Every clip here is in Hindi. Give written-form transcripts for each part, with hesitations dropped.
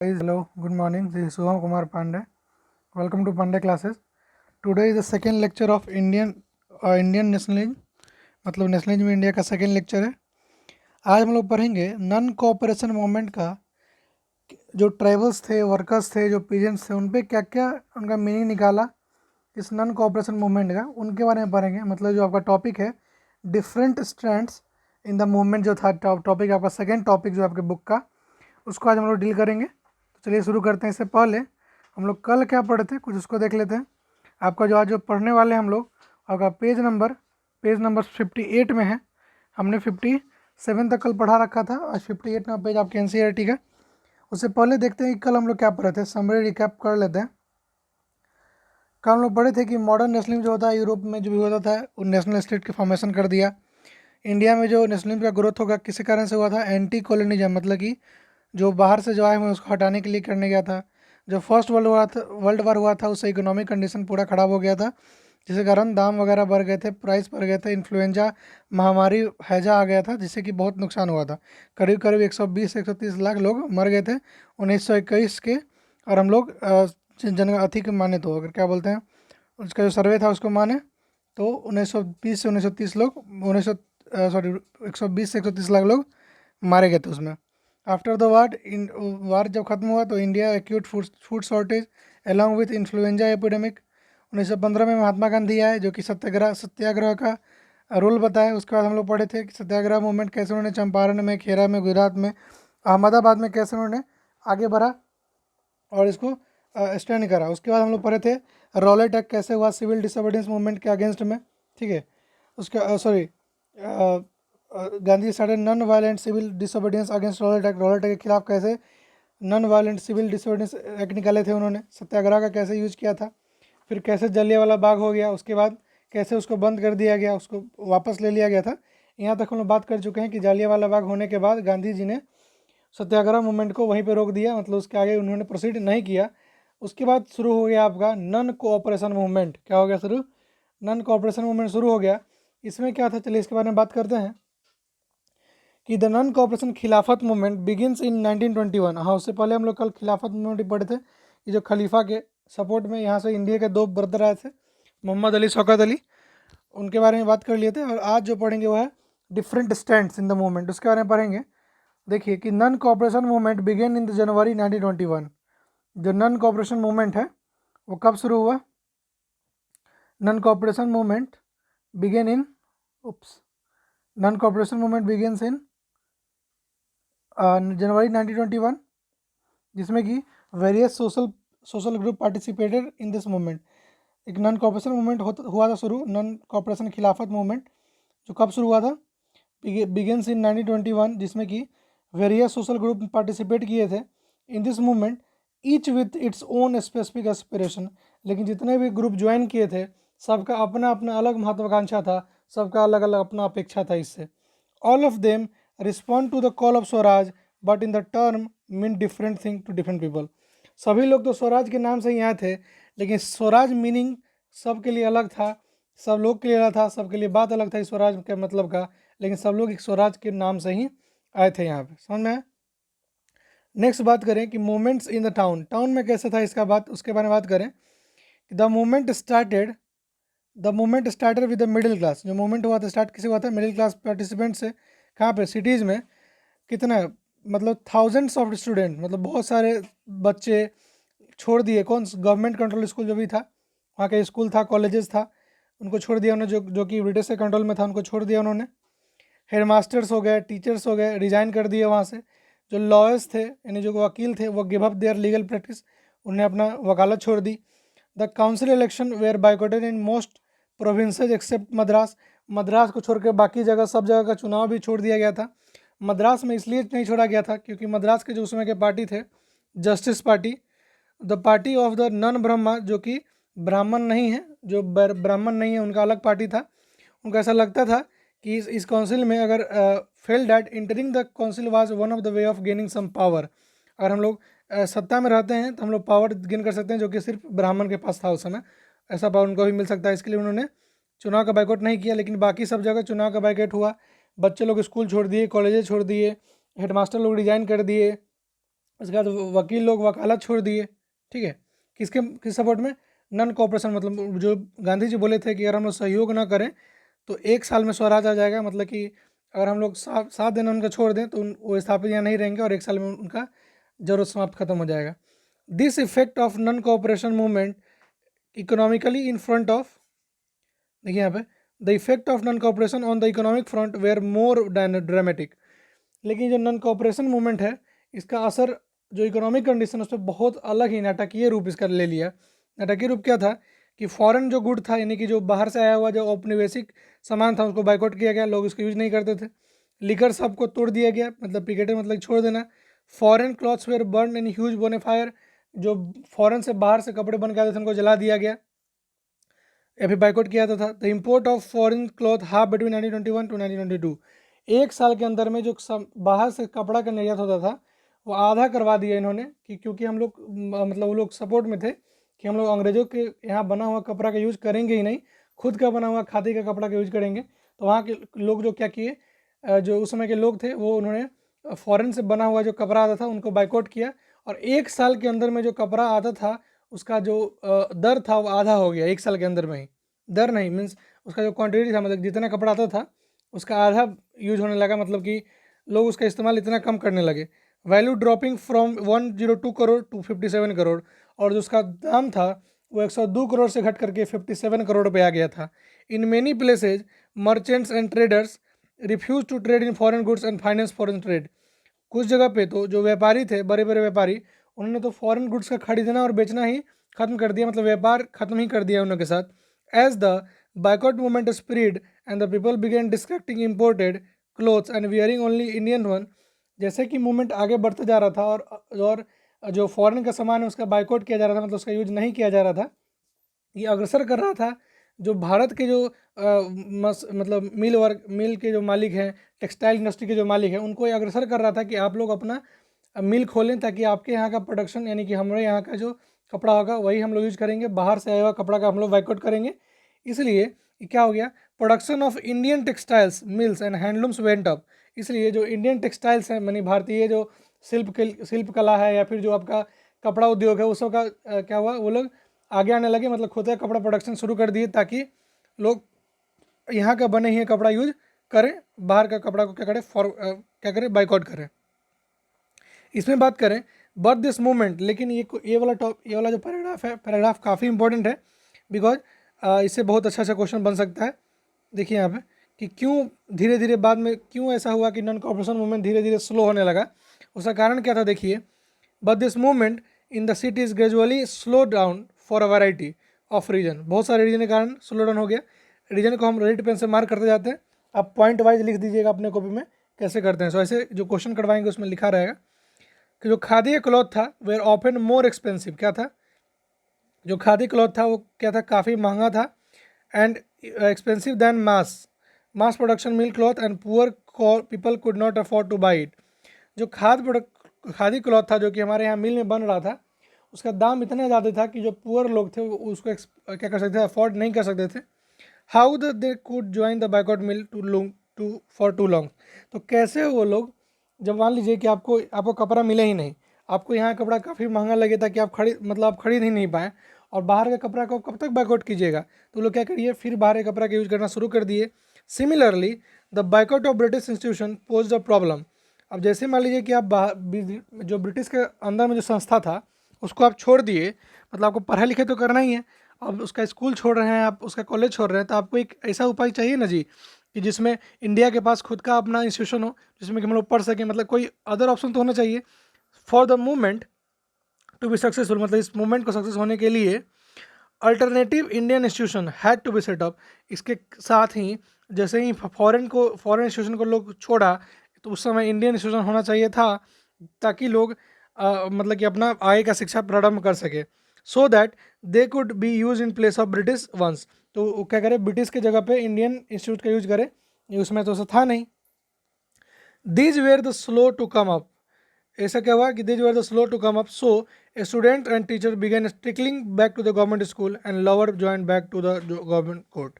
Guys, hello, good morning. This is Suham Kumar Pandey. Welcome to Pandey classes. Today is the second lecture of Indian nationalism, मतलब नेशनलिज्म इंडिया का सेकेंड लेक्चर है। आज हम लोग पढ़ेंगे नन कोऑपरेशन मूवमेंट का, जो ट्राइबल्स थे, वर्कर्स थे, जो पीजेंट्स थे, उन पे क्या क्या उनका मीनिंग निकाला इस नन कोऑपरेशन मूवमेंट का, उनके बारे में पढ़ेंगे। मतलब जो आपका टॉपिक है different strands in the movement, जो था टॉपिक आपका सेकेंड टॉपिक जो आपके बुक का, उसको आज हम लोग डील करेंगे। तो चलिए शुरू करते हैं। इससे पहले हम लोग कल क्या पढ़े थे कुछ उसको देख लेते हैं। आपका जो आज जो पढ़ने वाले हैं हम लोग, आपका पेज नंबर 58 में है। हमने 57 तक कल पढ़ा रखा था, आज 58 नंबर पेज आपके एनसीईआरटी का। उससे पहले देखते हैं कि कल हम लोग क्या पढ़े थे, समरी रिकैप कर लेते हैं। कल हम लोग पढ़े थे कि मॉडर्न नेशनलिज्म जो होता है यूरोप में जो भी होता था, वो नेशनल स्टेट के फॉर्मेशन कर दिया। इंडिया में जो नेशनलिज्म का ग्रोथ होगा किसी कारण से हुआ था, एंटी कॉलोनिज्म, मतलब कि जो बाहर से जो आए हुए उसको हटाने के लिए करने गया था। जो फर्स्ट वर्ल्ड वार हुआ था उससे इकोनॉमिक कंडीशन पूरा ख़राब हो गया था, जिसके कारण दाम वगैरह बढ़ गए थे, प्राइस बढ़ गए थे, इन्फ्लुएंजा महामारी हैजा आ गया था, जिससे कि बहुत नुकसान हुआ था। करीब करीब 120 से 130 लाख लोग मर गए थे 1921 के। और हम लोग जनगणति के माने तो, अगर क्या बोलते हैं, उसका जो सर्वे था उसको माने तो 1920 से 1930 लोग 120 से 130 लाख लोग मारे गए थे उसमें। आफ्टर द वार जब ख़त्म हुआ तो India acute food shortage along with influenza epidemic. 1915 में महात्मा गांधी आए, जो कि सत्याग्रह का रोल बताया। उसके बाद हम लोग पढ़े थे कि सत्याग्रह मूवमेंट कैसे उन्होंने चंपारण में, खेरा में, गुजरात में, अहमदाबाद में कैसे उन्होंने आगे बढ़ा और इसको स्टैंड करा। उसके बाद हम लोग पढ़े थे रॉलेट एक्ट कैसे हुआ सिविल डिसोबीडियंस मूवमेंट के अगेंस्ट में, ठीक है। उसका Gandhi started non violent civil disobedience against Rowlatt Act के खिलाफ कैसे non violent civil disobedience act निकाले थे उन्होंने। सत्याग्रह का कैसे यूज किया था, फिर कैसे जलियांवाला बाग हो गया, उसके बाद कैसे उसको बंद कर दिया गया, उसको वापस ले लिया गया था। यहाँ तक हम लोग बात कर चुके हैं कि जलियांवाला बाग होने के बाद गांधी जी ने सत्याग्रह मूवमेंट को वहीं पे रोक दिया, मतलब उसके आगे उन्होंने प्रोसीड नहीं किया। उसके बाद शुरू हो गया आपका नन कोऑपरेशन मूवमेंट। क्या हो गया शुरू? नन कोऑपरेशन मूवमेंट शुरू हो गया। इसमें क्या था, चलिए इसके बारे में बात करते हैं कि द नन कोऑपरेशन खिलाफत मूवमेंट बिगिनस इन 1921। हाँ, उससे पहले हम लोग कल खिलाफत मूवमेंट ही पढ़े थे कि जो खलीफा के सपोर्ट में यहाँ से इंडिया के दो ब्रदर आए थे, मोहम्मद अली, शौकत अली, उनके बारे में बात कर लिए थे। और आज जो पढ़ेंगे वो है different stands in the movement, उसके बारे में पढ़ेंगे। देखिए कि non cooperation movement began in the January 1921। जो नन कोऑपरेशन मूवमेंट है वो कब शुरू हुआ? नन कोऑपरेशन मूवमेंट बिगेन इन नन कोऑपरेशन मूवमेंट बिगेन्स इन जनवरी 1921, जिसमें कि various social group participated in this movement. एक नन कोऑपरेशन मूवमेंट हुआ था शुरू, नन कोऑपरेशन खिलाफत मूवमेंट, जो कब शुरू हुआ था? बिगिनस इन 1921, जिसमें कि वेरियस सोशल ग्रुप पार्टिसिपेट किए थे in this movement, each with its own specific aspiration. लेकिन जितने भी ग्रुप ज्वाइन किए थे सबका अपना अपना अलग महत्वाकांक्षा था, सबका अलग अलग अपना अपेक्षा था इससे। All of them respond to the call of swaraj but in the term mean different thing to different people. सभी लोग तो स्वराज के नाम से ही आए थे, लेकिन स्वराज मीनिंग सबके लिए अलग था, सब लोग के लिए अलग था, सबके लिए बात अलग था इस स्वराज के मतलब का, लेकिन सब लोग एक स्वराज के नाम से ही आए थे यहाँ पे। समझ में आया? नेक्स्ट बात करें कि मूवमेंट्स इन द टाउन में कैसे था इसका बात, उसके बारे में बात करें। The movement started with the middle class. जो मूवमेंट हुआ था स्टार्ट किसी हुआ था? मिडिल क्लास पार्टिसिपेंट से। कहाँ पे? सिटीज़ में। कितना? मतलब थाउजेंड्स ऑफ स्टूडेंट, मतलब बहुत सारे बच्चे छोड़ दिए। कौन? गवर्नमेंट कंट्रोल स्कूल जो भी था, वहाँ का स्कूल था, कॉलेजेस था, उनको छोड़ दिया उन्होंने, जो कि ब्रिटिश के कंट्रोल में था, उनको छोड़ दिया उन्होंने। हेड मास्टर्स हो गए, टीचर्स हो गए, रिजाइन कर दिए वहाँ से। जो लॉयर्स थे, यानी जो वकील थे, वो give up their legal practice, उन्हें अपना वकालत छोड़ दी। The council election were boycotted in most provinces except Madras. Madras को छोड़ के बाकी जगह सब जगह का चुनाव भी छोड़ दिया गया था। मद्रास में इसलिए नहीं छोड़ा गया था क्योंकि मद्रास के जो उस समय के पार्टी थे, Justice Party, the party of the non Brahma, जो कि ब्राह्मण नहीं है, जो ब्राह्मण नहीं है, उनका अलग पार्टी था। उनको ऐसा लगता था कि इस काउंसिल में अगर felt that entering the council was one of the way of gaining some power. अगर हम लोग सत्ता में रहते हैं तो हम लोग पावर गेन कर सकते हैं, जो कि सिर्फ ब्राह्मण के पास था उस समय। ऐसा पावर उनको भी मिल सकता है, इसके लिए उन्होंने चुनाव का बाइकआउट नहीं किया। लेकिन बाकी सब जगह चुनाव का बाइकआउट हुआ। बच्चे लोग स्कूल छोड़ दिए, कॉलेजेस छोड़ दिए, हेडमास्टर लोग रिजाइन कर दिए, उसके बाद वकील लोग वकालत छोड़ दिए, ठीक है। किस सपोर्ट में? नॉन कोऑपरेशन, मतलब जो गांधी जी बोले थे कि अगर हम लोग सहयोग ना करें तो 1 साल में स्वराज आ जाएगा, मतलब कि अगर हम लोग 7 दिन उनका छोड़ दें तो वो स्थापित यहाँ नहीं रहेंगे और 1 साल में उनका जरूरत समाप्त खत्म हो जाएगा। This effect of non cooperation movement economically in front of, देखिए यहाँ पे, the effect of non cooperation on the economic front were more dramatic. लेकिन जो नॉन कोऑपरेशन मूवमेंट है, इसका असर जो इकोनॉमिक कंडीशन उस पर बहुत अलग ही नाटकीय रूप इसका ले लिया। नाटकीय रूप क्या था कि फॉरेन जो गुड था, यानी कि जो बाहर से आया हुआ जो औपनिवेशिक सामान था, उसको बाइकआउट किया गया, लोग इसको यूज नहीं करते थे। लिकर सबको तोड़ दिया गया, मतलब पिकेटे मतलब छोड़ देना। Foreign clothes were burn in huge bonfire, जो फॉरेन से बाहर से कपड़े बन के आते थे उनको जला दिया गया या फिर बाइकआउट किया था। The import of foreign cloth half between 1921 to 1922, 1 साल के अंदर में जो बाहर से कपड़ा का निर्यात होता था वो आधा करवा दिया इन्होंने, कि क्योंकि हम लोग मतलब वो लोग सपोर्ट में थे कि हम लोग अंग्रेजों के यहाँ बना हुआ कपड़ा का यूज करेंगे ही नहीं, खुद का बना हुआ खादी का कपड़ा का यूज करेंगे। तो वहाँ के लोग जो क्या किए, जो उस समय के लोग थे वो उन्होंने फॉरेन से बना हुआ जो कपड़ा आता था उनको बाइकआउट किया, और 1 साल के अंदर में जो कपड़ा आता था उसका जो दर था वो आधा हो गया 1 साल के अंदर में ही। दर नहीं मीन्स उसका जो क्वांटिटी था, मतलब जितना कपड़ा आता था उसका आधा यूज होने लगा, मतलब कि लोग उसका इस्तेमाल इतना कम करने लगे। Value dropping from 102 crore to 57 crore, और जो उसका दाम था वो 102 करोड़ से घट करके 57 करोड़ पे आ गया था। In many places merchants and traders refuse to trade in foreign goods and finance foreign trade. कुछ जगह पे तो जो व्यापारी थे, बड़े बड़े व्यापारी, उन्होंने तो फॉरेन गुड्स का खरीदना और बेचना ही खत्म कर दिया, मतलब व्यापार खत्म ही कर दिया उनके साथ। As the boycott movement spread and the people began destructing imported clothes and wearing only Indian one, जैसे कि मूवमेंट आगे बढ़ता जा रहा था और जो फॉरेन का सामान है उसका बाइकआउट किया जा रहा था, मतलब उसका यूज नहीं किया जा रहा था, ये अग्रसर कर रहा था जो भारत के जो मतलब मिल के जो मालिक हैं, टेक्सटाइल इंडस्ट्री के जो मालिक हैं, उनको ये अग्रसर कर रहा था कि आप लोग अपना मिल खोलें ताकि आपके यहाँ का प्रोडक्शन, यानी कि हमारे यहाँ का जो कपड़ा होगा वही हम लोग यूज करेंगे, बाहर से आया हुआ कपड़ा का हम लोग बाइकआउट करेंगे। इसलिए क्या हो गया, production of Indian textiles mills and handlooms went up. इसलिए जो इंडियन टेक्सटाइल्स हैं, यानी भारतीय जो शिल्प कला है या फिर जो आपका कपड़ा उद्योग है, उस सब का क्या हुआ, वो लोग आगे आने लगे, मतलब खुद का कपड़ा प्रोडक्शन शुरू कर दिए ताकि लोग यहाँ का बने हुए कपड़ा यूज करें, बाहर का कपड़ा को क्या करें, बाइकआउट करें। इसमें बात करें बट दिस मूवमेंट, लेकिन ये वाला जो पैराग्राफ है, पैराग्राफ काफ़ी इंपॉर्टेंट है, बिकॉज इससे बहुत अच्छा क्वेश्चन बन सकता है। देखिए यहाँ पे कि क्यों धीरे धीरे बाद में क्यों ऐसा हुआ कि नॉन कॉपरेशन मूवमेंट धीरे धीरे स्लो होने लगा, उसका कारण क्या था देखिए। But this movement in the city is gradually slow down for a variety of reason, बहुत सारे रीजन के कारण स्लो डाउन हो गया। रीजन को हम रेड पेन से मार्क करते जाते हैं, आप पॉइंट वाइज लिख दीजिएगा अपने कॉपी में कैसे करते हैं। सो ऐसे जो क्वेश्चन करवाएंगे उसमें लिखा रहेगा कि जो खादी क्लॉथ था वेयर ऑफन मोर एक्सपेंसिव, क्या था, जो खादी क्लॉथ था वो क्या था, काफ़ी महंगा था, and expensive than mass production mill cloth and poor people could not afford two by it. जो खादी क्लॉथ था जो कि हमारे यहाँ मिल में बन रहा था, उसका दाम इतना ज़्यादा था कि जो पुअर लोग थे वो उसको क्या कर सकते थे, अफोर्ड नहीं कर सकते थे। How they could join the boycott mill too long, तो कैसे वो लोग, जब मान लीजिए कि आपको कपड़ा मिले ही नहीं, आपको यहाँ कपड़ा काफ़ी महंगा लगे था कि आप खरीद ही नहीं पाए, और बाहर के कपड़ा को कब तक बाइकआउट कीजिएगा, तो लोग क्या करिए, फिर बाहर के कपड़ा का यूज करना शुरू कर दिए। Similarly the boycott of British institution pose the problem. अब जैसे मान लीजिए कि आप जो ब्रिटिश के अंदर में जो संस्था था उसको आप छोड़ दिए, मतलब आपको पढ़ाई लिखाई तो करना ही है, अब उसका स्कूल छोड़ रहे हैं, आप उसका कॉलेज छोड़ रहे हैं, तो आपको एक ऐसा उपाय चाहिए ना जी कि जिसमें इंडिया के पास खुद का अपना इंस्टीट्यूशन हो जिसमें कि हम लोग पढ़ सकें, मतलब कोई अदर ऑप्शन तो होना चाहिए for the movement to be successful. मतलब इस मूवमेंट को सक्सेस होने के लिए alternative Indian institution had to be set up. इसके साथ ही जैसे ही फॉरेन इंस्टीट्यूशन को लोग छोड़ा, तो उस समय इंडियन इंस्टीट्यूशन होना चाहिए था ताकि लोग मतलब कि अपना आगे का शिक्षा प्रारंभ कर सके, so that they could be use in place of British ones. तो वो क्या करे, ब्रिटिश की जगह पे इंडियन इंस्टीट्यूट का यूज करे, ये उसमें तो ऐसा था नहीं। These were the slow to come up, ऐसा क्या हुआ कि these were the slow to come up, so a student and teacher began trickling back to the government school and lawyer join back to the government court.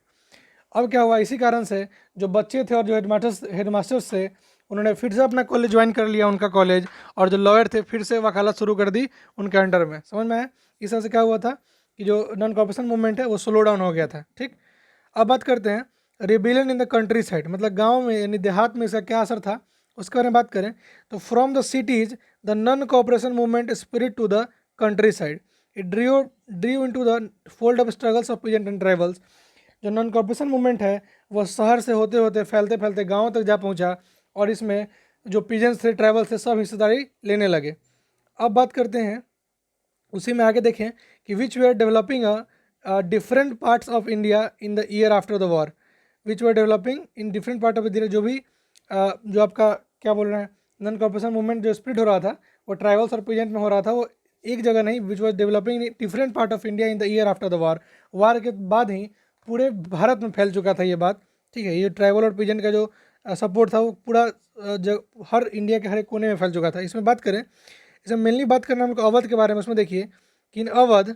अब क्या हुआ, इसी कारण से जो बच्चे थे और जो हेडमास्टर्स थे उन्होंने फिर से अपना कॉलेज ज्वाइन कर लिया, उनका कॉलेज, और जो लॉयर थे फिर से वकालत शुरू कर दी उनके अंडर में। समझ में आया? इस तरह से क्या हुआ था कि जो नॉन कॉपरेशन मूवमेंट है वो स्लो डाउन हो गया था। ठीक, अब बात करते हैं rebellion in the country side, मतलब गाँव में यानी देहात में इसका क्या असर था उसके बारे में बात करें तो from the cities the non cooperation movement spread to the countryside. It drew into the fold of struggles of peasant and tribals. जो नॉन कॉपरेशन मूवमेंट है वो शहर से होते होते फैलते फैलते गाँव तक जा पहुँचा, और इसमें जो पीजेंट्स थे, ट्राइबल्स थे, सब हिस्सेदारी लेने लगे। अब बात करते हैं उसी में आगे देखें कि which way are developing different parts of India in the year after the war. Which way are developing in different part of India, जो भी जो आपका क्या बोल रहे हैं नॉन कॉपरेशन मूवमेंट जो स्प्लिट हो रहा था वो ट्राइबल्स और पीजेंट में हो रहा था, वो एक जगह नहीं, which was developing in different part of India in the year after the war. War के बाद ही पूरे भारत में फैल चुका था ये बात। ठीक है, ये ट्राइबल और पीजेंट का जो सपोर्ट था वो पूरा हर इंडिया के हर एक कोने में फैल चुका था। इसमें बात करें, इसमें मेनली बात करना हमको अवध के बारे में। उसमें देखिए कि in Awadh,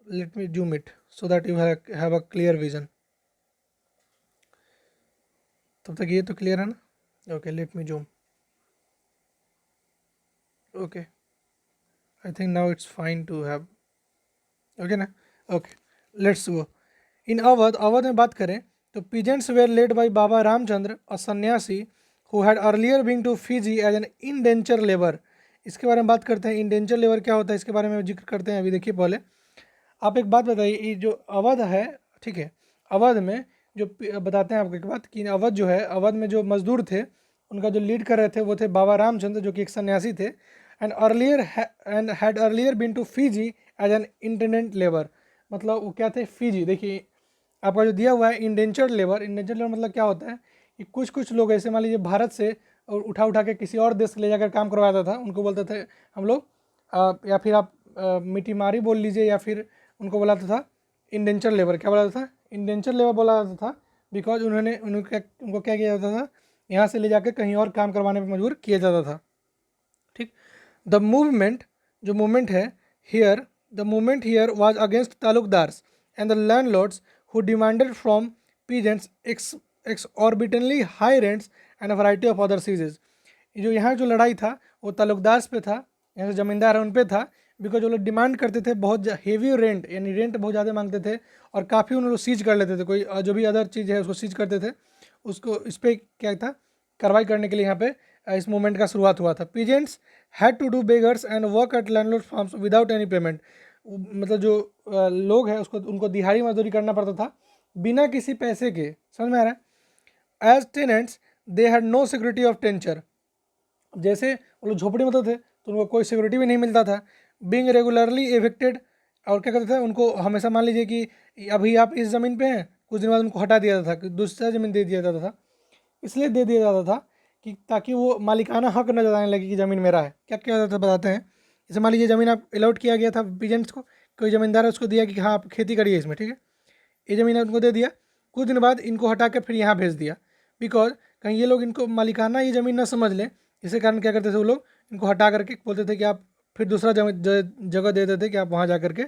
let me zoom it so that you have a clear vision. तब तक ये तो क्लियर है ना? Okay, let me zoom. Okay, I think now it's fine to have, okay ना? Okay, let's go. In Awadh में बात करें तो peasants were led by Baba Ramchandra, a sanyasi who had earlier been to Fiji as an indenture labour. इसके बारे में बात करते हैं, इंडेंचर लेबर क्या होता है इसके बारे में जिक्र करते हैं। अभी देखिए, पहले आप एक बात बताइए, ये जो अवध है, ठीक है, अवध में जो बताते हैं आपको एक बात कि अवध जो है, अवध में जो मजदूर थे उनका जो लीड कर रहे थे वो थे बाबा रामचंद्र, जो कि एक सन्यासी थे, and had earlier been to Fiji as an indentured labour. मतलब वो क्या थे? फीजी। देखिए आपका जो दिया हुआ है इंडेंचर्ड लेबर, इंडेंचर्ड लेबर मतलब क्या होता है कि कुछ कुछ लोग ऐसे, मान लीजिए भारत से और उठा उठा के किसी और देश ले जाकर काम करवाता था, उनको बोलते थे हम लोग या फिर आप मिट्टी मारी बोल लीजिए, या फिर उनको बोलाता था इंडेंचर लेबर। क्या बोला जाता था? इंडेंचर लेबर बोला जाता था, बिकॉज उनको क्या किया जाता था, यहाँ से ले जाकर कहीं और काम करवाने पर मजबूर किया जाता था। ठीक, द मूवमेंट, जो मूवमेंट है here, the movement here was against taluqdars and the landlords who demanded from peasants exorbitantly high rents and a variety of other cesses. जो यहाँ जो लड़ाई था वो तालुकदार्स पे था, यहाँ जो ज़मींदार है उन पे था, बिकॉज वो लोग डिमांड करते थे बहुत हेवी रेंट, यानी रेंट बहुत ज़्यादा मांगते थे, और काफ़ी उन लोग सीज कर लेते थे, कोई जो भी अदर चीज़ है उसको सीज करते थे। उसको इस पर क्या था, कार्रवाई करने के लिए यहाँ पे इस मूवमेंट का शुरुआत हुआ था। Peasants had to do begars and work at landlord farms without any payment. मतलब जो लोग हैं उसको, उनको दिहाड़ी मजदूरी करना पड़ता था बिना किसी पैसे के। समझ में आ रहा है? As tenants they had no security of tenure. जैसे वो लोग झोपड़ी में होते थे तो उनको कोई सिक्योरिटी भी नहीं मिलता था। बीइंग रेगुलरली एविक्टेड, और क्या करते थे उनको हमेशा, मान लीजिए कि अभी आप इस ज़मीन पे हैं, कुछ दिन बाद उनको हटा दिया जाता था, दूसरा ज़मीन दे दिया जाता था। इसलिए दे दिया जाता था कि ताकि वो मालिकाना हक न जताने लगे कि ज़मीन मेरा है। क्या किया जाता था बताते हैं। जैसे मान लीजिए ज़मीन आप अलॉट किया गया था पीजेंट्स को, कोई ज़मींदार है उसको दिया कि हाँ आप खेती करिए इसमें, ठीक है, ये ज़मीन उनको दे दिया, कुछ दिन बाद इनको हटा के फिर यहाँ भेज दिया, बिकॉज कहीं ये लोग इनको मालिकाना ये ज़मीन ना समझ लें। इसी कारण क्या करते थे वो लोग, इनको हटा करके बोलते थे कि आप फिर दूसरा जगह दे देते कि आप वहाँ जा करके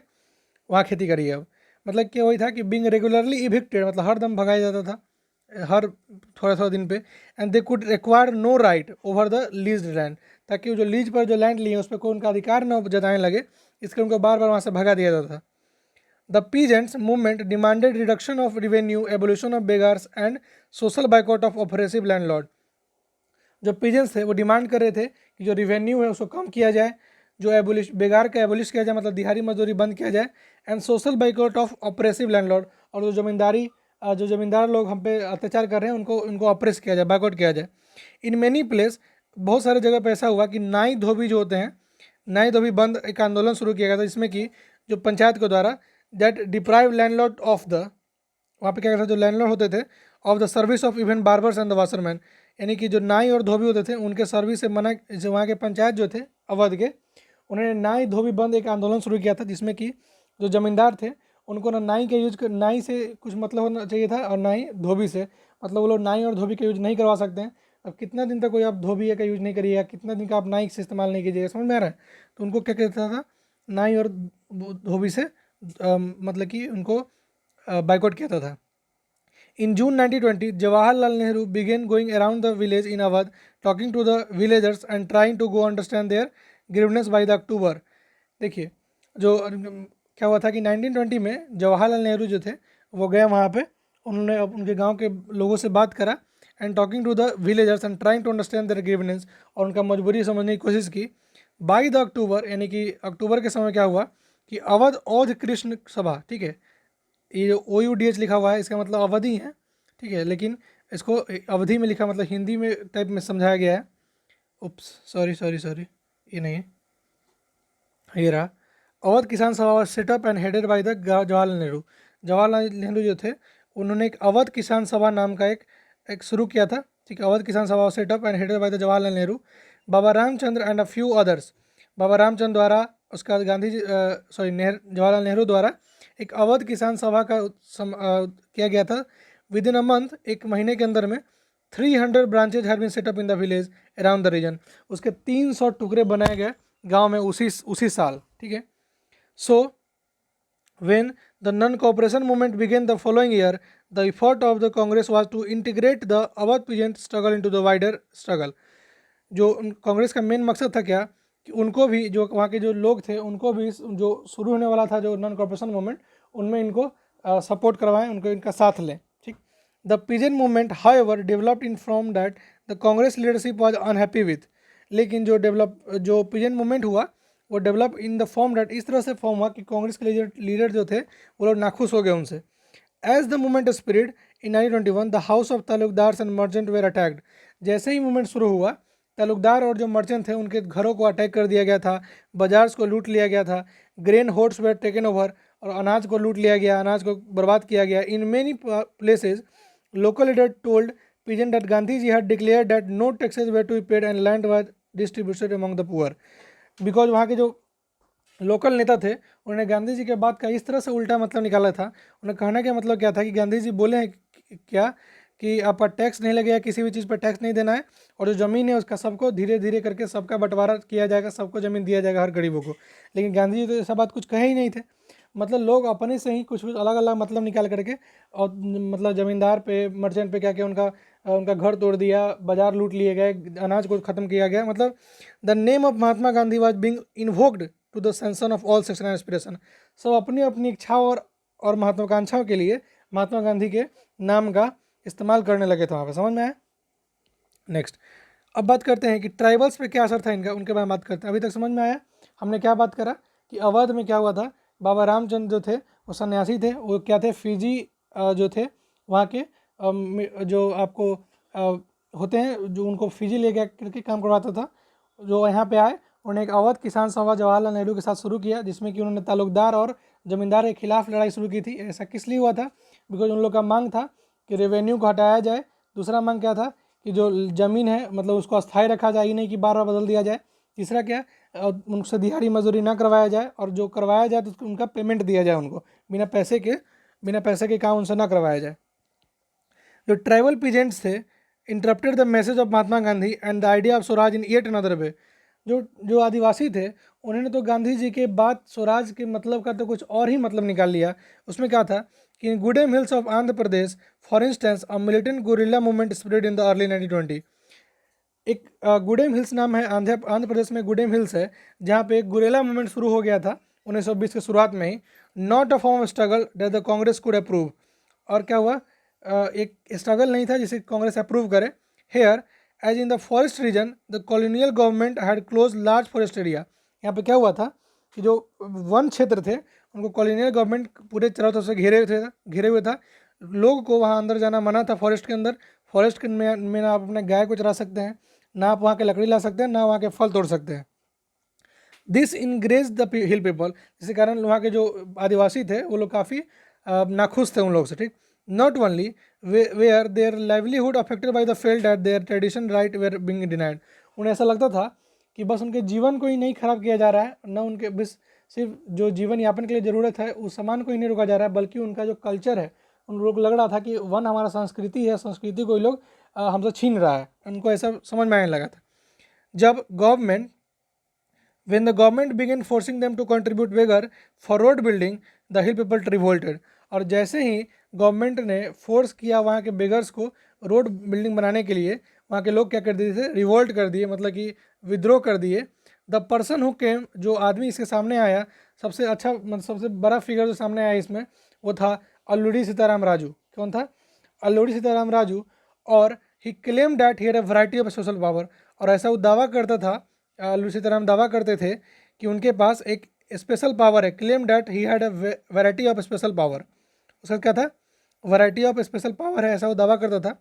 वहाँ खेती करिए। अब मतलब क्या वही था कि बिंग रेगुलरली इविक्टेड, मतलब हर दम भगाया जाता था हर थोड़ा थोड़ा दिन पे। And they could require no right over the lease land, ताकि वो जो लीज पर जो लैंड लिए उस पर कोई उनका अधिकार न जताने लगे, इसलिए उनको बार बार वहाँ से भगा दिया जाता था। The peasants movement demanded reduction of revenue, abolition of begars and social boycott of oppressive landlord. जो पीजेंट्स थे वो डिमांड कर रहे थे कि जो रिवेन्यू है उसको कम किया जाए, जो एबोलिश बेगार का एबोलिश किया जाए, मतलब दिहाड़ी मजदूरी बंद किया जाए, and social boycott of oppressive landlord, और जो ज़मींदार लोग हम पे अत्याचार कर रहे हैं उनको उनको ऑपरेस किया जाए, बाइकआउट किया जाए। इन मेनी प्लेस, बहुत सारे जगह पे ऐसा हुआ कि नाई धोबी जो होते हैं, नाई धोबी बंद एक आंदोलन शुरू किया गया था, जिसमें कि जो पंचायत के द्वारा that deprive landlord of the, वहाँ पे क्या करता था, जो लैंडलॉर्ड होते थे, of the service of even barbers and the washerman, यानी कि जो नाई और धोबी होते थे उनके सर्विस से मना, जो वहाँ के पंचायत जो थे अवध के, उन्होंने नाई धोबी बंद एक आंदोलन शुरू किया था, जिसमें कि जो जमींदार थे उनको ना नाई के नाई से कुछ मतलब होना चाहिए था, और ना ही धोबी से, मतलब वो लोग नाई और धोबी का यूज नहीं करवा सकते हैं। अब कितना दिन तक कोई आप धोबी का यूज नहीं करिएगा, कितना दिन का आप नाई से इस्तेमाल नहीं कीजिएगा, समझ में आ रहा है? तो उनको क्या कहता था, नाई और धोबी से मतलब कि उनको बाइकआउट किया था। In June 1920, Jawaharlal Nehru began going around the village in Awadh, talking to the villagers and trying to go understand their grievances by the October. देखिए जो क्या हुआ था कि 1920 में जवाहरलाल नेहरू जो थे वो गए वहाँ पे, उन्होंने उनके गांव के लोगों से बात करा and talking to the villagers and trying to understand their grievance, और उनका मजबूरी समझने की कोशिश की. बाई द अक्टूबर, यानी कि अक्टूबर के समय क्या हुआ कि अवध औध कृष्ण सभा, ठीक है, ये जो OUDH लिखा हुआ है इसका मतलब अवधि है, ठीक है, लेकिन इसको अवधि में लिखा मतलब हिंदी में टाइप में समझाया गया है. उप्स, सॉरी सॉरी सॉरी, ये नहीं है, ये रहा. Awadh Kisan Sabha setup and headed by the Jawaharlal Nehru. Jawaharlal Nehru जो थे उन्होंने एक अवध किसान सभा नाम का एक शुरू किया था, ठीक है. Awadh Kisan Sabha setup and headed by the Jawaharlal Nehru, Baba Ramchandra and a few others. Baba Ramchandra द्वारा, उसका गांधी जी जवाहरलाल नेहरू द्वारा एक अवध किसान सभा का किया गया था. विद इन अ मंथ, एक महीने के अंदर में 300 branches had been set up in the village around the region. उसके 300 टुकड़े बनाए गए गांव में उसी साल, ठीक है. सो when the non-cooperation movement began the following year, the effort of the Congress was to integrate the Awadh peasant struggle into the wider struggle. जो कांग्रेस का मेन मकसद था क्या कि उनको भी, जो वहाँ के जो लोग थे उनको भी जो शुरू होने वाला था जो नॉन कॉर्पोरेशन मूवमेंट, उनमें इनको सपोर्ट करवाएं, उनको इनका साथ लें, ठीक. The peasant movement however developed in from that the Congress leadership was unhappy with. लेकिन जो पीजेंट मूवमेंट हुआ वो develop in the form that, इस तरह से फॉर्म हुआ कि कांग्रेस के लीडर जो थे वो लोग नाखुश हो गए उनसे. As the movement spirit in 1921, the house of taluqdars and merchant were attacked. जैसे ही मूवमेंट शुरू हुआ, तालुकदार और जो मर्चेंट थे उनके घरों को अटैक कर दिया गया था, बाजार्स को लूट लिया गया था, grain hoards where taken over, और अनाज को लूट लिया गया, अनाज को बर्बाद किया गया. In many places local leader told peasant that Gandhi ji had declared that no taxes were to be paid and land was distributed among the poor. Because वहाँ के जो लोकल नेता थे उन्होंने गांधी जी के बात का इस तरह से उल्टा मतलब निकाला था. उन्हें कहने का मतलब क्या था कि गांधी जी बोले हैं क्या कि आपका टैक्स नहीं लगेगा, किसी भी चीज़ पर टैक्स नहीं देना है, और जो ज़मीन है उसका सबको धीरे धीरे करके सबका बंटवारा किया जाएगा, सबको ज़मीन दिया जाएगा, हर गरीबों को. लेकिन गांधी जी तो ऐसा बात कुछ कहे ही नहीं थे. मतलब लोग अपने से ही कुछ अलग अलग मतलब निकाल करके, और मतलब ज़मींदार पे, मर्चेंट पे क्या क्या उनका घर तोड़ दिया, बाजार लूट लिए गए, अनाज को ख़त्म किया गया. मतलब the name of Mahatma Gandhi was being invoked to the sanction of all section and aspiration. सब अपनी अपनी इच्छाओं और महत्वाकांक्षाओं के लिए महात्मा गांधी के नाम का इस्तेमाल करने लगे थे वहाँ पे. समझ में आया? नेक्स्ट, अब बात करते हैं कि ट्राइबल्स पे क्या असर था इनका, उनके बारे में बात करते हैं. अभी तक समझ में आया हमने क्या बात करा कि अवध में क्या हुआ था. बाबा रामचंद्र जो थे वो सन्यासी थे, वो क्या थे, फिजी जो थे वहाँ के, जो आपको होते हैं, जो उनको फिजी ले गया करके काम करवाता था. जो यहाँ पे आए, उन्होंने एक अवध किसान सभा जवाहरलाल नेहरू के साथ शुरू किया, जिसमें कि उन्होंने तालुकदार और ज़मींदार के खिलाफ लड़ाई शुरू की थी. ऐसा किस लिए हुआ था? बिकॉज उन लोग का मांग था कि रेवेन्यू को हटाया जाए. दूसरा मांग क्या था कि जो ज़मीन है मतलब उसको अस्थायी रखा जाए, ये नहीं कि बार बार बदल दिया जाए. तीसरा क्या, उनसे दिहाड़ी मजदूरी ना करवाया जाए, और जो करवाया जाए तो उनका पेमेंट दिया जाए, उनको बिना पैसे के काम उनसे ना करवाया जाए. जो ट्राइबल पीजेंट्स थे interrupted the message of Mahatma Gandhi and the idea of Swaraj in yet another way. जो आदिवासी थे उन्होंने तो गांधी जी के बाद स्वराज के मतलब का तो कुछ और ही मतलब निकाल लिया. उसमें क्या था कि Gudem hills of Andhra Pradesh for instance a militant guerrilla movement spread in the early 1920. एक गुडेम हिल्स नाम है, आंध्र प्रदेश में गुडेम हिल्स है, जहाँ पे एक गुरिल्ला मूवमेंट शुरू हो गया था 1920 के शुरुआत में ही. Not a form of struggle that the Congress could approve. और क्या हुआ, एक स्ट्रगल नहीं था जिसे कांग्रेस अप्रूव करे. Here as in the forest region the colonial government had close large forest area. यहाँ पे क्या हुआ था कि जो वन क्षेत्र थे उनको कॉलोनियल गवर्नमेंट पूरे चारों तरफ से घेरे हुए था. लोगों को वहाँ अंदर जाना मना था फॉरेस्ट के अंदर. फॉरेस्ट में ना आप अपने गाय को चरा सकते हैं, ना आप वहाँ के लकड़ी ला सकते हैं, ना वहाँ के फल तोड़ सकते हैं. This enraged the hill people. जिसके कारण वहाँ के जो आदिवासी थे वो लोग काफ़ी नाखुश थे उन लोग से, ठीक. Not only were their livelihood affected by the felt that their tradition right were being denied. उन्हें ऐसा लगता था कि बस उनके जीवन को ही नहीं खराब किया जा रहा है, न उनके बस सिर्फ जो जीवन यापन के लिए ज़रूरत है उस सामान को ही नहीं रोका जा रहा है, बल्कि उनका जो कल्चर है, उन लोग लग रहा था कि वन हमारा संस्कृति है, संस्कृति को ये लोग हमसे छीन रहा है. उनको ऐसा समझ में आने लगा था. जब when the government began forcing them to contribute vigor for road building, the hill people revolted. और जैसे ही गवर्नमेंट ने फोर्स किया वहाँ के बेगर्स को रोड बिल्डिंग बनाने के लिए, वहाँ के लोग क्या कर दिए थे, रिवोल्ट कर दिए, मतलब कि विद्रोह कर दिए। द पर्सन हु केम, जो आदमी इसके सामने आया, सबसे अच्छा मतलब सबसे बड़ा फिगर जो सामने आया इसमें, वो था अल्लूरी सीताराम राजू। कौन था? अल्लूरी सीताराम राजू। और he claim that he had a variety of social power, और ऐसा वो दावा करता था, अल्लूरी सीताराम दावा करते थे कि उनके पास एक स्पेशल पावर है। Claim that he had a variety of special power, उसका क्या था, वैरायटी ऑफ स्पेशल पावर है, ऐसा वो दावा करता था।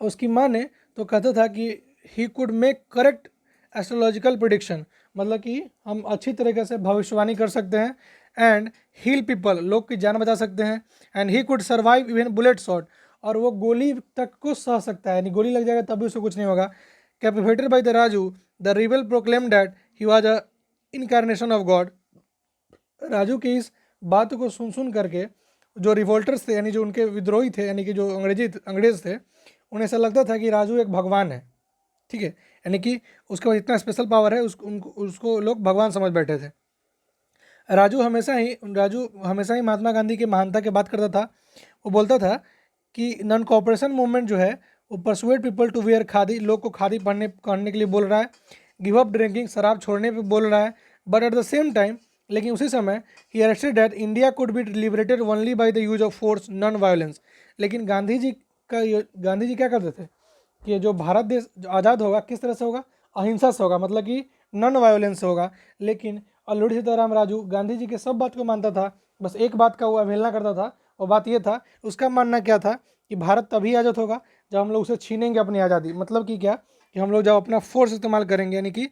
उसकी माने तो कहता था कि he could make correct astrological prediction, मतलब कि हम अच्छी तरीके से भविष्यवाणी कर सकते हैं, एंड हील पीपल, लोग की जान बचा सकते हैं, and he could survive even bullet shot, और वो गोली तक को सह सकता है, यानी गोली लग जाएगा तब भी उसको कुछ नहीं होगा। Captivated by the Raju, the rebel proclaim that he was a incarnation of God. Raju की इस बात को सुन करके जो रिवोल्टर्स थे, यानी जो उनके विद्रोही थे, यानी कि जो अंग्रेज थे, उन्हें ऐसा लगता था कि राजू एक भगवान है। ठीक है, यानी कि उसके पास इतना स्पेशल पावर है, उसको लोग भगवान समझ बैठे थे। राजू हमेशा ही महात्मा गांधी की महानता की बात करता था। वो बोलता था कि नॉन कॉपरेशन मूवमेंट जो है वो persuade people to wear khadi, लोग को खादी पहनने के लिए बोल रहा है। गिव अप ड्रिंकिंग, शराब छोड़ने पे बोल रहा है। But at the same time, लेकिन उसी समय ही arrested that India could be liberated only by the use of force, non violence. लेकिन गांधी जी क्या करते थे कि जो भारत देश जो आज़ाद होगा किस तरह से होगा, अहिंसा से होगा, मतलब कि नॉन वायोलेंस से होगा। लेकिन अल्लूरी सीताराम राजू गांधी जी के सब बात को मानता था, बस एक बात का वो अवहेलना करता था। वो बात ये था, उसका मानना क्या था कि भारत तभी आज़ाद होगा जब हम लोग उसे छीनेंगे अपनी आज़ादी, मतलब कि क्या, कि हम लोग जब अपना फोर्स इस्तेमाल करेंगे, यानी कि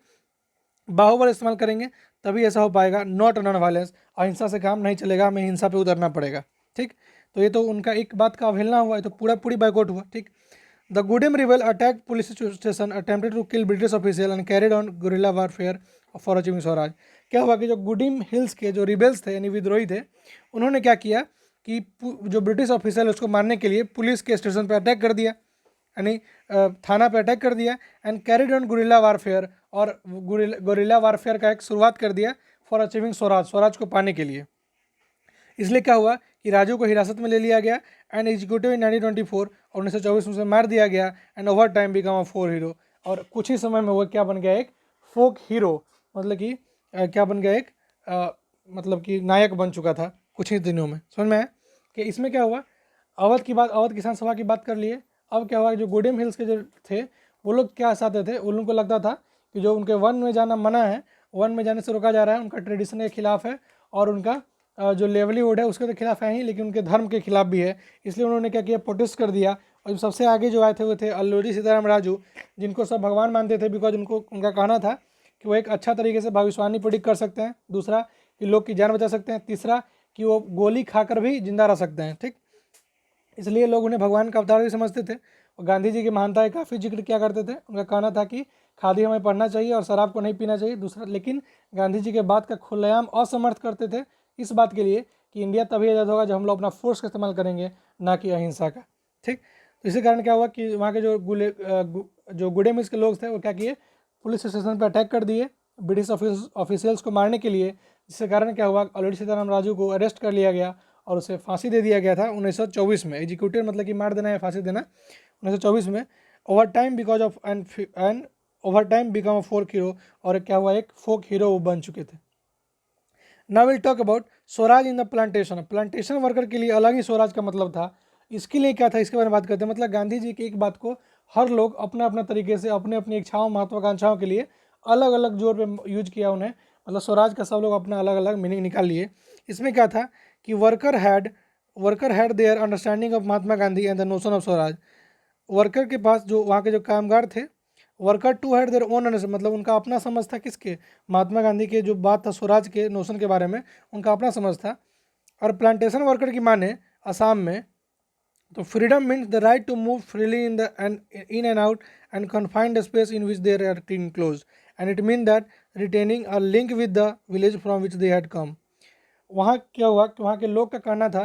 बाहुबल इस्तेमाल करेंगे, तभी ऐसा हो पाएगा। नॉट नॉन वायलेंस, अहिंसा से काम नहीं चलेगा, हमें हिंसा पे उतरना पड़ेगा। ठीक, तो ये तो उनका एक बात का अवहेलना हुआ, ये तो पूरी बाइकआउट हुआ। ठीक, the Gudem rebel attack police station, attempted to kill British official and carried on guerrilla warfare for achieving swaraj. क्या हुआ कि जो गुडिम हिल्स के जो रिबेल्स थे, यानी विद्रोही थे, उन्होंने क्या किया कि जो ब्रिटिश ऑफिसर है उसको मारने के लिए पुलिस के स्टेशन पर अटैक कर दिया, यानी थाना पे अटैक कर दिया, and carried on guerrilla warfare, और गुरिल्ला वारफेयर का एक शुरुआत कर दिया फॉर अचीविंग स्वराज, स्वराज को पाने के लिए। इसलिए क्या हुआ कि राजू को हिरासत में ले लिया गया एंड एग्जीक्यूटिव इन 1924, और 1924 में उसे मार दिया गया, and over time become a four hero, और कुछ ही समय में वो क्या बन गया, एक फोक हीरो, मतलब कि क्या बन गया, एक मतलब कि नायक बन चुका था कुछ ही दिनों में। समझ में आया कि इसमें क्या हुआ। अवध किसान सभा की बात कर लिए। अब क्या हुआ, जो गुडेम हिल्स के जो थे वो लोग क्या चाहते थे, उन लोगों को लगता था कि जो उनके वन में जाना मना है, वन में जाने से रोका जा रहा है, उनका ट्रेडिशन के खिलाफ है, और उनका जो लेवलीहुड है उसके तो खिलाफ है ही, लेकिन उनके धर्म के खिलाफ भी है। इसलिए उन्होंने क्या किया, प्रोटेस्ट कर दिया। और सबसे आगे जो आए थे वो थे अल्लूरी सीताराम राजू, जिनको सब भगवान मानते थे, बिकॉज उनका कहना था कि वो एक अच्छा तरीके से भविष्यवाणी प्रेडिक्ट कर सकते हैं। दूसरा कि लोग की जान बचा सकते हैं। तीसरा कि वो गोली खाकर भी जिंदा रह सकते हैं। ठीक, इसलिए लोग उन्हें भगवान का अवतार भी समझते थे। और गांधी जी की महानता का काफ़ी जिक्र किया करते थे। उनका कहना था कि खादी हमें पढ़ना चाहिए और शराब को नहीं पीना चाहिए। दूसरा, लेकिन गांधी जी के बात का खुलेआम असमर्थ करते थे इस बात के लिए कि इंडिया तभी आज़ाद होगा जब हम लोग अपना फोर्स का इस्तेमाल करेंगे, ना कि अहिंसा का। ठीक, तो इसी कारण क्या हुआ कि वहाँ के जो गुडे मिल्स के लोग थे वो क्या किए, पुलिस स्टेशन पर अटैक कर दिए ब्रिटिश ऑफिशियल्स को मारने के लिए। जिसके कारण क्या हुआ, अल्लूरी सीताराम राजू को अरेस्ट कर लिया गया और उसे फांसी दे दिया गया था 1924 में। एग्जीक्यूटिव मतलब कि मार देना या फांसी देना, 1924 में। Over time because of and over time become a folk hero, और क्या हुआ, एक फोक हीरो वो बन चुके थे। Now will talk about Swaraj in the plantation. Plantation worker के लिए अलग ही स्वराज का मतलब था। इसके लिए क्या था, इसके बारे में बात करते हैं। मतलब गांधी जी की एक बात को हर लोग अपना अपना तरीके से अपने अपनी इच्छाओं महत्वाकांक्षाओं के लिए अलग अलग जोर पे यूज किया उन्हें। मतलब स्वराज का सब लोग अपना अलग अलग मीनिंग निकाल लिए। इसमें क्या था कि worker had their understanding of Mahatma Gandhi and the notion of swaraj. Worker के पास, जो वहाँ के जो कामगार थे, worker too had their own understanding, मतलब उनका अपना समझ था किसके, महात्मा गांधी के जो बात था स्वराज के नोशन के बारे में, उनका अपना समझ था। और प्लांटेशन वर्कर की माने असम में, तो freedom means the right to move freely in and out and confined space in which there are close, and it mean that retaining a link with the village from which they had come. वहाँ क्या हुआ कि वहाँ के लोग का कहना था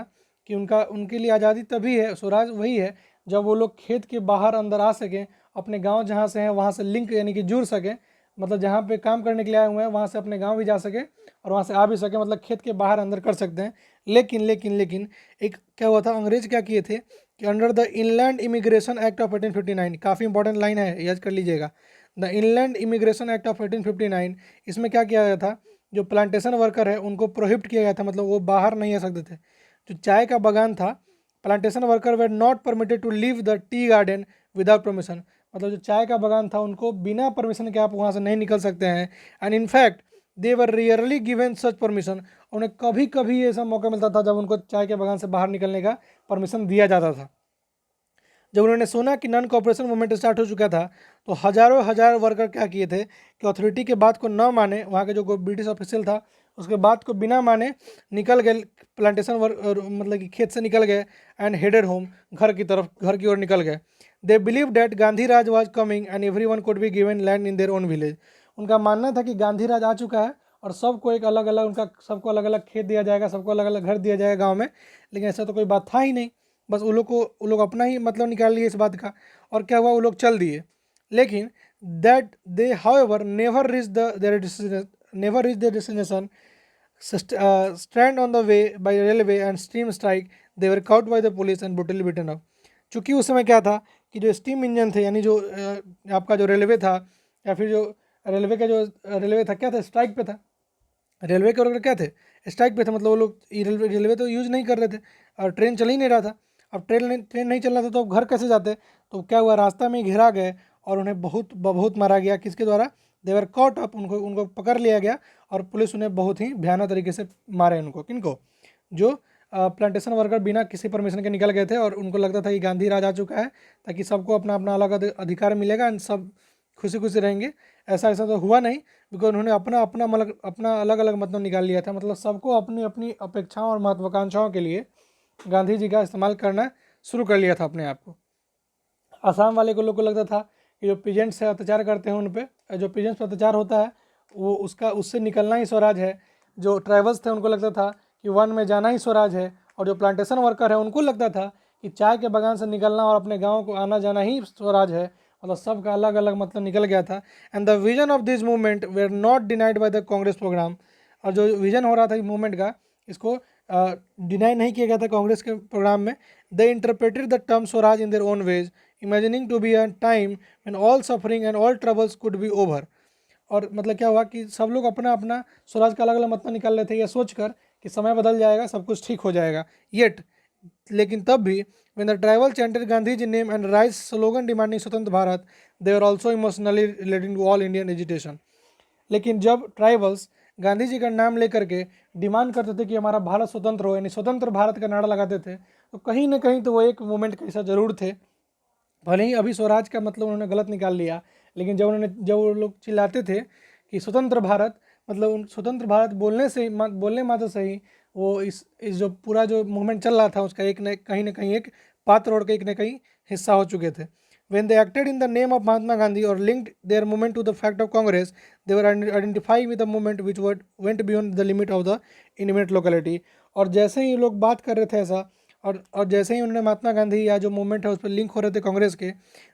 कि उनके लिए आज़ादी तभी है, स्वराज वही है, जब वो लोग खेत के बाहर अंदर आ सकें, अपने गांव जहाँ से हैं वहाँ से लिंक यानी कि जुड़ सकें, मतलब जहाँ पे काम करने के लिए आए हुए हैं वहाँ से अपने गांव भी जा सके और वहाँ से आ भी सके, मतलब खेत के बाहर अंदर कर सकते हैं। लेकिन एक क्या हुआ था, अंग्रेज क्या किए थे कि under the inland immigration act of 1859, काफ़ी इंपॉर्टेंट लाइन है, याद कर लीजिएगा, the inland immigration act of 1859, इसमें क्या किया गया था, जो प्लांटेशन वर्कर है उनको प्रोहिबिट किया गया था, मतलब वो बाहर नहीं आ सकते थे। जो चाय का बागान था, plantation worker were not permitted to leave the tea garden without permission, मतलब जो चाय का बागान था उनको बिना परमिशन के आप वहाँ से नहीं निकल सकते हैं। And in fact they were rarely given such permission, उन्हें कभी कभी ऐसा मौका मिलता था जब उनको चाय के बागान से बाहर निकलने का परमिशन दिया जाता था। जब उन्होंने सुना कि नॉन कॉपरेशन मूवमेंट स्टार्ट हो चुका था तो हजारों हजार वर्कर क्या किए थे कि अथॉरिटी के बात को न माने, वहाँ के जो ब्रिटिश ऑफिशियल था उसके बात को बिना माने निकल गए प्लांटेशन मतलब कि खेत से निकल गए एंड हेडेड होम, घर की ओर निकल गए। They believe that Gandhi Raj was coming and every one could be given land in their own village, उनका मानना था कि गांधी राज आ चुका है और सबको एक अलग अलग उनका सबको अलग अलग खेत दिया जाएगा, सबको अलग अलग घर दिया जाएगा गाँव में। लेकिन ऐसा तो कोई बात था ही नहीं, बस वो लोग अपना ही मतलब निकाल लिए इस बात का, और क्या हुआ, वो लोग चल दिए। लेकिन that they however never reach their destination, stand on the way by railway and steam strike, they were caught by the police and brutally beaten up. चूँकि उस समय क्या था कि जो स्टीम इंजन थे, यानी जो आपका जो रेलवे था, या फिर जो रेलवे था क्या था, स्ट्राइक पे था, रेलवे के वर्कर क्या थे, स्ट्राइक पे थे, मतलब वो लोग रेलवे तो यूज़ नहीं कर रहे थे और ट्रेन चल ही नहीं रहा था। अब ट्रेन नहीं चल रहा था तो अब घर कैसे जाते, तो क्या हुआ, रास्ता में ही घिरा गए और उन्हें बहुत मारा गया, किसके द्वारा, देवर कॉट अप, उनको उनको पकड़ लिया गया और पुलिस उन्हें बहुत ही भयानक तरीके से मारे, उनको, किनको, जो प्लांटेशन वर्कर बिना किसी परमिशन के निकल गए थे और उनको लगता था कि गांधी राज आ चुका है ताकि सबको अपना अपना अलग अधिकार मिलेगा एंड सब खुशी खुशी रहेंगे। ऐसा ऐसा तो हुआ नहीं, बिकॉज उन्होंने अपना अपना मतलब अपना अलग अलग मतलब निकाल लिया था, मतलब सबको अपनी अपनी अपेक्षाओं और महत्वाकांक्षाओं के लिए गांधी जी का इस्तेमाल करना शुरू कर लिया था अपने आप को। आसाम वाले को लोग को लगता था कि जो पीजेंट्स से अत्याचार करते हैं उन पर, जो पीजेंट्स पर अत्याचार होता है वो उससे निकलना ही स्वराज है। जो ट्राइबल्स थे उनको लगता था कि वन में जाना ही स्वराज है, और जो प्लांटेशन वर्कर है उनको लगता था कि चाय के बागान से निकलना और अपने गाँव को आना जाना ही स्वराज है, मतलब सबका अलग अलग मतलब निकल गया था। And the vision of this movement were not denied by the Congress programme, और जो विजन हो रहा था इस मूवमेंट का, इसको डिनाई नहीं किया गया था कांग्रेस के प्रोग्राम में। They interpreted the term swaraj in their own ways, imagining to be a time when all suffering and all troubles could be over. और मतलब क्या हुआ कि सब लोग अपना अपना स्वराज का अलग अलग मतलब निकाल रहे थे, यह सोचकर कि समय बदल जाएगा, सब कुछ ठीक हो जाएगा। येट लेकिन तब भी when the tribal chanted Gandhiji name and raised slogan demanding स्वतंत्र Bharat, they were also emotionally relating to all Indian agitation। लेकिन जब ट्राइबल्स गांधी जी का नाम लेकर के डिमांड करते थे कि हमारा भारत स्वतंत्र हो, यानी स्वतंत्र भारत का नारा लगाते थे, तो कहीं ना कहीं तो वो एक मूवमेंट का हिस्सा जरूर थे। भले ही अभी स्वराज का मतलब उन्होंने गलत निकाल लिया, लेकिन जब वो लोग चिल्लाते थे कि स्वतंत्र भारत, मतलब स्वतंत्र भारत बोलने मात्र से ही वो इस जो पूरा जो मूवमेंट चल रहा था उसका कहीं ना कहीं एक पात्र और एक न कहीं हिस्सा हो चुके थे। When they acted in the name of Mahatma Gandhi or linked their movement to the fact of Congress, they were identifying with a movement which went beyond the limit of the immediate locality। और जैसे ही लोग बात कर रहे थे ऐसा, और जैसे ही उन्होंने महात्मा गांधी या जो मूवमेंट है उस पर लिंक हो रहे थे कांग्रेस के,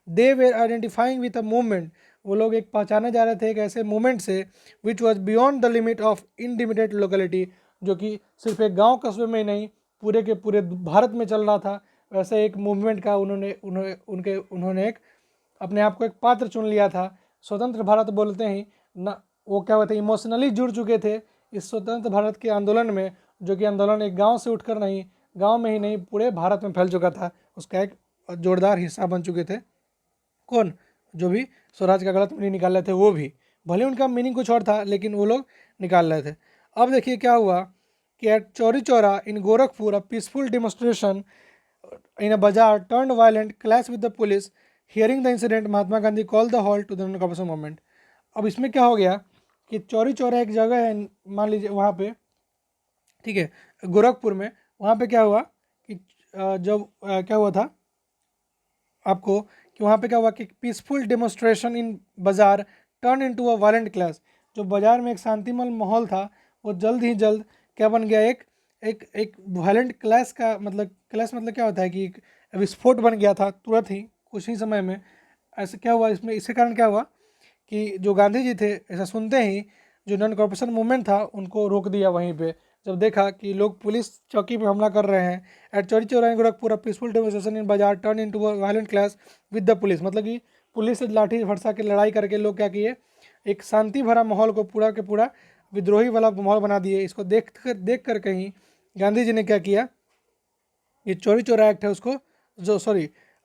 they were identifying with a movement, वो लोग एक पहचाने जा रहे थे एक ऐसे मूवमेंट से which was beyond the limit of indimited locality, जो कि सिर्फ एक गांव कस्बे में ही नहीं पूरे के पूरे भारत में चल रहा था। वैसे एक मूवमेंट का उन्होंने एक अपने आप को एक पात्र चुन लिया था। स्वतंत्र भारत बोलते ही ना वो क्या होते इमोशनली जुड़ चुके थे इस स्वतंत्र भारत के आंदोलन में, जो कि आंदोलन एक गांव से उठकर नहीं, गांव में ही नहीं पूरे भारत में फैल चुका था, उसका एक जोरदार हिस्सा बन चुके थे। कौन, जो भी स्वराज का गलत मीनिंग निकाल रहे थे वो भी, भले उनका मीनिंग कुछ और था लेकिन वो लोग निकाल रहे थे। अब देखिए क्या हुआ कि at Chauri Chaura in Gorakhpur a peaceful demonstration in a bazaar turn violent clash with the police, hearing the incident Mahatma Gandhi call the halt to the non movement. अब इसमें क्या हो गया कि चौरी चौरा एक जगह है, मान लीजिए वहाँ पे, ठीक है, गोरखपुर में, वहाँ पे क्या हुआ कि जब क्या हुआ था आपको कि वहाँ पे क्या हुआ कि peaceful demonstration in bazaar turn into a violent clash, जो बाजार में एक शांतिमय माहौल था वो जल्द ही जल्द क्या बन गया, एक एक एक वायलेंट क्लैश का मतलब, क्लैश मतलब क्या होता है कि एक विस्फोट बन गया था तुरंत ही कुछ ही समय में। ऐसे क्या हुआ इसमें, इसके कारण क्या हुआ कि जो गांधी जी थे ऐसा सुनते ही जो नॉन कॉपरेशन मूवमेंट था उनको रोक दिया वहीं पे, जब देखा कि लोग पुलिस चौकी पे हमला कर रहे हैं। At Chauri Chaura Gorakhpur peaceful demonstration in bazaar turn into violent clash with the police, मतलब कि पुलिस से लाठी फरसा के लड़ाई करके लोग क्या किए, एक शांति भरा माहौल को पूरा के पूरा विद्रोही वाला माहौल बना दिए। इसको देख कर कहीं गांधी जी ने क्या किया, ये चौरी चौरा एक्ट है उसको जो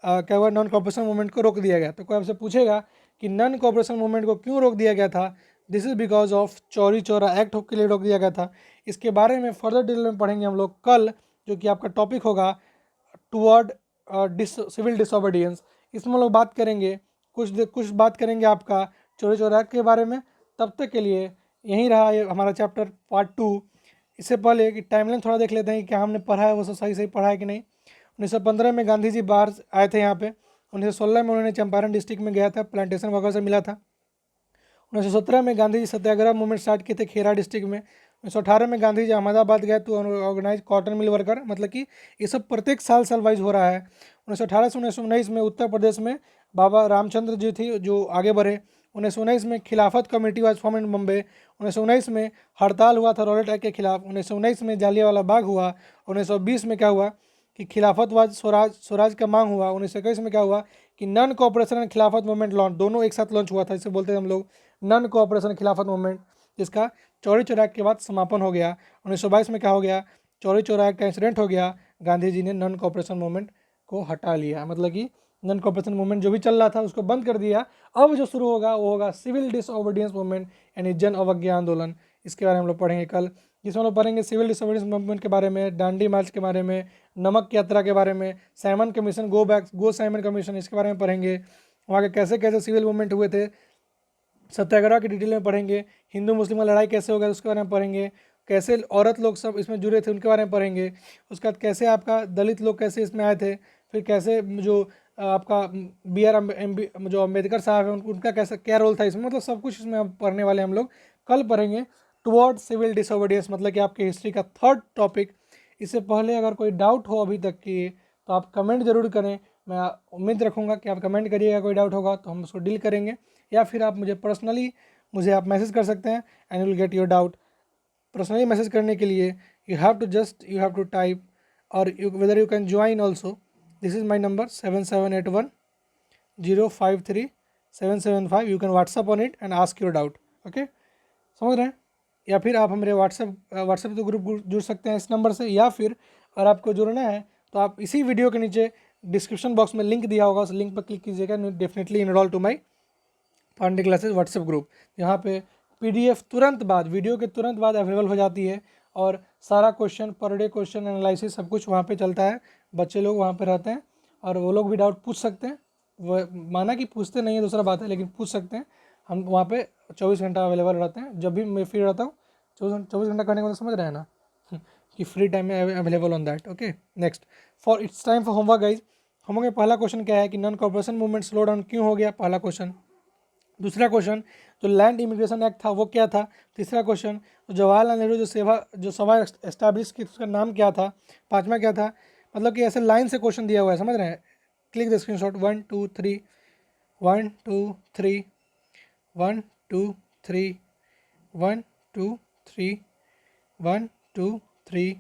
क्या हुआ, नॉन कॉपरेशन मूवमेंट को रोक दिया गया। तो कोई आपसे पूछेगा कि नॉन कॉपरेशन मूवमेंट को क्यों रोक दिया गया था, this is because of Chauri Chaura act के लिए रोक दिया गया था। इसके बारे में फर्दर डिटेल में पढ़ेंगे हम लोग कल, जो कि आपका टॉपिक होगा टुवर्ड सिविल डिसोबीडियंस। इसमें हम लोग बात करेंगे, कुछ बात करेंगे आपका चौरी चौरा एक्ट के बारे में। तब तक के लिए यहीं रहा ये हमारा चैप्टर पार्ट 2। इससे पहले कि टाइमलाइन थोड़ा देख लेते हैं कि क्या हमने पढ़ा है वो सब सही सही पढ़ा है कि नहीं। 1915 में गांधी जी बाहर आए थे यहाँ पे। 1916 में उन्होंने चंपारण डिस्ट्रिक्ट में गया था, प्लांटेशन वर्कर से मिला था। 1917 में गांधी जी सत्याग्रह मूवमेंट स्टार्ट किए थे खेरा डिस्ट्रिक्ट में। 1918 में गांधी जी अहमदाबाद गए तो ऑर्गेनाइज कॉटन मिल वर्कर, मतलब कि ये सब प्रत्येक साल वाइज हो रहा है। 1918 से 1919 में उत्तर प्रदेश में बाबा रामचंद्र जी थी जो आगे बढ़े। 1919 में खिलाफत committee was form in Bombay. 1919 में हड़ताल हुआ था रॉलेट एक्ट के खिलाफ। 1919 में जालियांवाला बाग हुआ। 1920 में क्या हुआ कि खिलाफतवाद स्वराज का मांग हुआ। 1921 में क्या हुआ कि नॉन कोऑपरेशन एंड खिलाफत मूवमेंट लॉन्च, दोनों एक साथ लॉन्च हुआ था। इसे बोलते हैं हम लोग नॉन कोऑपरेशन खिलाफत मूवमेंट, जिसका चौरी चौरा एक्ट के बाद समापन हो गया। 1922 में क्या हो गया, चौरी चौरा एक्ट का इंसिडेंट हो गया, गांधी जी ने नॉन कोऑपरेशन मूवमेंट को हटा लिया, मतलब कि नॉन कोऑपरेशन मूवमेंट जो भी चल रहा था उसको बंद कर दिया। अब जो शुरू होगा वो होगा सिविल डिसओबीडियंस मूवमेंट यानी जन अवज्ञा आंदोलन। इसके बारे में हम लोग पढ़ेंगे कल, जिसमें हम लोग पढ़ेंगे सिविल डिसओबीडियंस मूवमेंट के बारे में, दांडी मार्च के बारे में, नमक यात्रा के बारे में, Simon commission, go Simon commission, इसके बारे में पढ़ेंगे। वहाँ के कैसे कैसे सिविल मूवमेंट हुए थे, सत्याग्रह की डिटेल में पढ़ेंगे। हिंदू मुस्लिम में लड़ाई कैसे हो गया उसके बारे में पढ़ेंगे। कैसे औरत लोग सब इसमें जुड़े थे उनके बारे में पढ़ेंगे। उसके बाद कैसे आपका दलित लोग कैसे इसमें आए थे। फिर कैसे जो आपका जो अम्बेडकर साहब हैं उनका कैसा क्या रोल था इसमें, मतलब सब कुछ इसमें हम पढ़ने वाले हम लोग कल पढ़ेंगे। टुवर्ड सिविल डिसोबीडियंस, मतलब कि आपके हिस्ट्री का थर्ड टॉपिक। इससे पहले अगर कोई डाउट हो अभी तक की तो आप कमेंट जरूर करें। मैं उम्मीद रखूँगा कि आप कमेंट करिएगा, कोई डाउट होगा तो हम उसको डील करेंगे। या फिर आप मुझे आप मैसेज कर सकते हैं and you will get your doubt. Personally message करने के लिए यू हैव टू टाइप और whether you can join also. This is my number 7781053775। You can WhatsApp on it and ask your doubt. Okay, समझ रहे हैं। या फिर आप हमारे व्हाट्सएप तो ग्रुप जुड़ सकते हैं इस नंबर से, या फिर अगर आपको जुड़ना है तो आप इसी वीडियो के नीचे डिस्क्रिप्शन बॉक्स में लिंक दिया होगा, उस लिंक पर क्लिक कीजिएगा। Definitely enrol to my Pandey classes WhatsApp group, यहाँ पे पीडीएफ तुरंत बाद, वीडियो के तुरंत बाद अवेलेबल हो जाती है और सारा question per day question analysis सब कुछ वहाँ पे चलता है। बच्चे लोग वहाँ पे रहते हैं और वो लोग भी डाउट पूछ सकते हैं। वो माना कि पूछते नहीं है दूसरा बात है, लेकिन पूछ सकते हैं। हम वहाँ पे 24 घंटा अवेलेबल रहते हैं, जब भी मैं फ्री रहता हूँ। 24 घंटा करने का मतलब समझ रहे हैं ना कि फ्री टाइम में available on that. Okay, next for its time for homework guys. Homework में पहला क्वेश्चन क्या है कि non corporation movement slow down क्यों हो गया, पहला क्वेश्चन। दूसरा क्वेश्चन जो लैंड इमिग्रेशन एक्ट था वो क्या था। तीसरा क्वेश्चन जवाहरलाल नेहरू जो सभा एस्टैब्लिश की उसका नाम क्या था। पांचवा क्या था, मतलब कि ऐसे लाइन से क्वेश्चन दिया हुआ है, समझ रहे हैं। क्लिक द स्क्रीनशॉट 1 2 3 1 2 3 1 2 3 1 2 3 1 2 3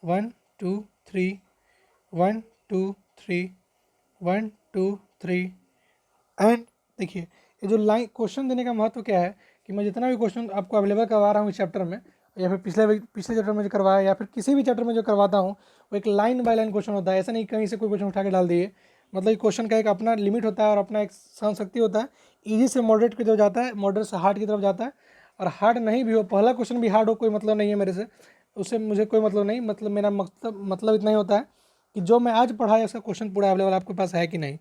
1 2 3 1 2 3 1 2 3 एंड देखिए ये जो लाइन क्वेश्चन देने का महत्व क्या है कि मैं जितना भी क्वेश्चन आपको अवेलेबल करवा रहा हूँ इस चैप्टर में, या फिर पिछले चैप्टर में जो करवाया, या फिर किसी भी चैप्टर में जो करवाता हूँ, वो एक लाइन बाय लाइन क्वेश्चन होता है। ऐसा नहीं कहीं से कोई क्वेश्चन उठा के डाल दिए, मतलब क्वेश्चन का एक अपना लिमिट होता है और अपना एक सहन शक्ति होता है। ईजी से मॉडरेट की तरफ जाता है, मॉडरेट से हार्ड की तरफ जाता है, और हार्ड नहीं भी हो, पहला क्वेश्चन भी हार्ड हो, कोई मतलब नहीं है मेरे से, उससे मुझे कोई मतलब नहीं। मतलब मेरा मतलब इतना ही होता है कि जो मैं आज पढ़ाया उसका क्वेश्चन पूरा अवेलेबल आपके पास है कि नहीं।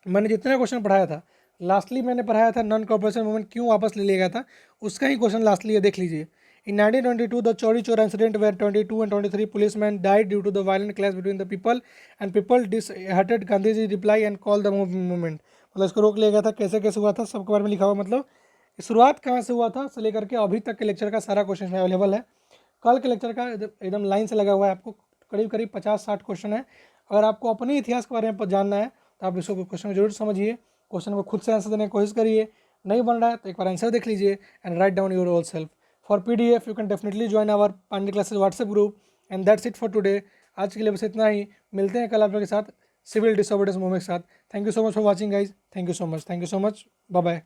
मैंने जितना क्वेश्चन पढ़ाया था, लास्टली मैंने पढ़ाया था नॉन कॉर्पोरेशन मूवमेंट क्यों वापस ले लिया गया था, उसका ही क्वेश्चन लास्टली है, देख लीजिए। In 1922 the Chauri Chaura incident where 22 and 23 policemen died due to the violent clash between the people and people disheartened Gandhi ji reply and call the movement. मतलब इसको रोक लिया गया था, कैसे कैसे हुआ था सबके बारे में लिखा हुआ, मतलब शुरुआत कहाँ से हुआ था से लेकर के अभी तक के लेक्चर का सारा क्वेश्चन में अवेलेबल है। कल के लेक्चर का एकदम लाइन से लगा हुआ है, आपको करीब करीब 50-60 क्वेश्चन है। अगर आपको अपने इतिहास के बारे में जानना है तो आप इसको क्वेश्चन को जरूर समझिए, क्वेश्चन को खुद से आंसर देने की कोशिश करिए। नहीं बन रहा है तो एक बार आंसर देख लीजिए and write down your own self. For PDF you can definitely join our Pandey classes WhatsApp group and that's it for today. आज के लिए बस इतना ही, मिलते हैं कल आप लोगों के साथ सिविल डिसोबीडियंस मूवमेंट के साथ। Thank you so much for watching guys, thank you so much, bye bye.